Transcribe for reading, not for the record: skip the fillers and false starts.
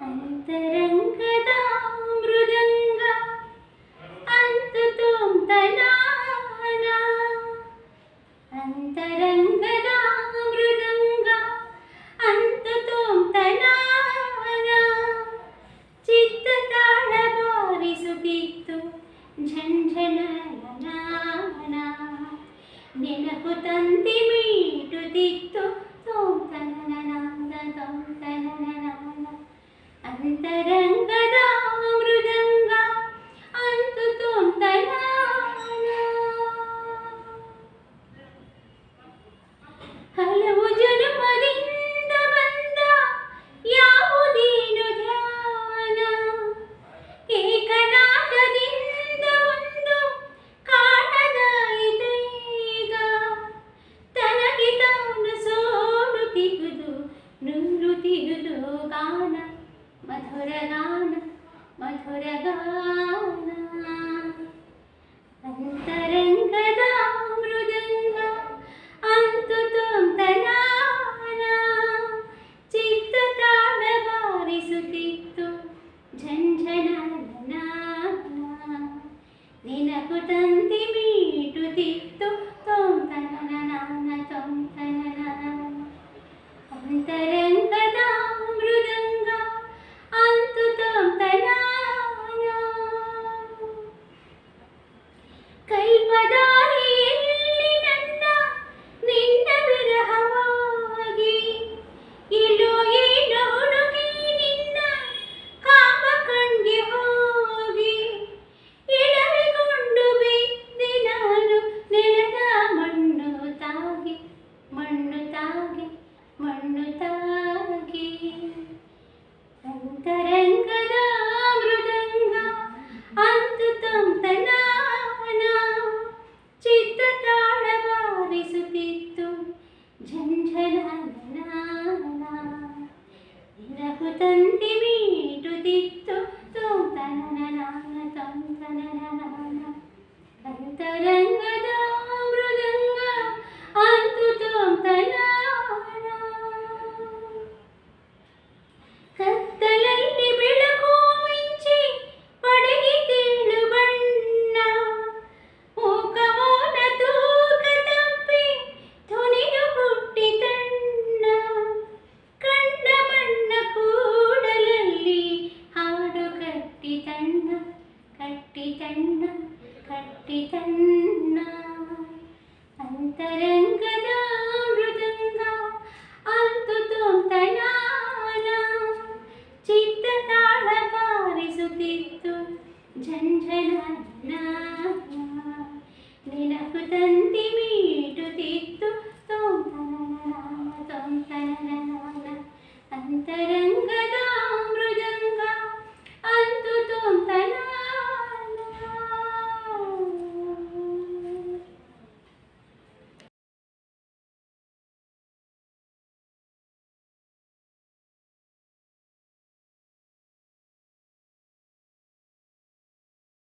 ಅಂತರಂಗದ ಮೃದಂಗ ಅಂತು ತುಂತನಾನ ಅಂತರಂಗದ ಮೃದಂಗ ಅಂತು ತುಂತನಾನ ಚಿತ್ತ ತಾಳ ಬಾರಿಸುತ್ತಿತ್ತು ಝಂಝನನ ನೆನಪು ತಂತಿ ಮೀಟುತ್ತಿತ್ತು ತೋಂತನನನ ತೋಂತನನನ ಅಂತರಂಗದ ಮೃದಂಗ ಅಂತು ತುಂತನಾನ ಹಲವು ಜನ್ಮದಿಂದ ಬಂದ ಯಾವುದೇನು ಧ್ಯಾನ ಏಕನಾಥದಿಂದ ಒಂದು ಕಾಣದಾಯಿತೀಗ ತನಗೆ ತಾನು ಸೋಲುತ್ತಿಹುದು ನೃತ್ಯುತ್ತಿಹುದು ಗಾನ ಮಧುರ ಗಾನ ಮಧುರ ಗಾನ ಅಂತರಂಗದ ಮೃದಂಗ ಅಂತು ತುಂತನಾನ ಚಿತ್ತ ತಾಳ ಬಾರಿಸುತ್ತಿತ್ತು ಝಂಝನನ ನೆನಪು ತಂತಿ ಮೀಟುತ್ತಿತ್ತು ತೋಂತನನನ ತೋಂತನನ ಅಂತರಂಗದ ಮೃದಂಗ ಅಂತು ತುಂತನಾನ ಕೈಪದಾರಿಯಲ್ಲಿ ನನ್ನ ನಿನ್ನ ವಿರಹವಾಗಿ ಎಲ್ಲೋ ಏನೋ ಹುಡುಕಿ ನಿನ್ನ ಕಾಮ ಕಣ್ಗೆ ಹೋಗಿ ಎಡವಿಕೊಂಡು ಬಿದ್ದೆ ನಾನು ನೆಲದ ಮಣ್ಣು ತಾಗಿ ಮಣ್ಣು ತಾಗಿ ಮಣ್ಣು ತಾಗಿ ಅಂತರಂಗದ ಮೃದಂಗ ಅಂತು ತುಂತನಾನ ಚಿತ್ತ ತಾಳ ಬಾರಿಸುತ್ತಿತ್ತು ಝಂಝನನ ನೆನಪು ತಂತಿ ಮೀಟುತ್ತಿತ್ತು ತೋಂತನನನ ತೋಂತನನನ ಅಂತರಂಗದ ಮೃದಂಗ ಅಂತು ತುಂತನಾನ ಕತ್ತಲಲ್ಲಿ ಬೆಳಕು ಮಿಂಚಿ ಪಡೆಯಿತೇಳು ಬಣ್ಣ ಮೂಕಮೌನ ತೂಕ ತಪ್ಪಿ ಧ್ವನಿಯು ಹುಟ್ಟಿತಣ್ಣ ಕಣ್ಣ ಮಣ್ಣ ಕೂಡಲಲ್ಲಿ ಹಾಡು ಕಟ್ಟಿತಣ್ಣ ಕಟ್ಟಿತಣ್ಣ ಕಟ್ಟಿತಣ್ಣ ಅಂತರಂಗದ ಮೃದಂಗ ಅಂತು ತುಂತನಾನ ಚಿತ್ತ ತಾಳ ಬಾರಿಸುತ್ತಿತ್ತು ಝಂಝನನ ನೆನಪು ತಂತಿ ಮೀಟುತ್ತಿತ್ತು ತೋಂತನನನ ತೋಂತನನನ ಅಂತರ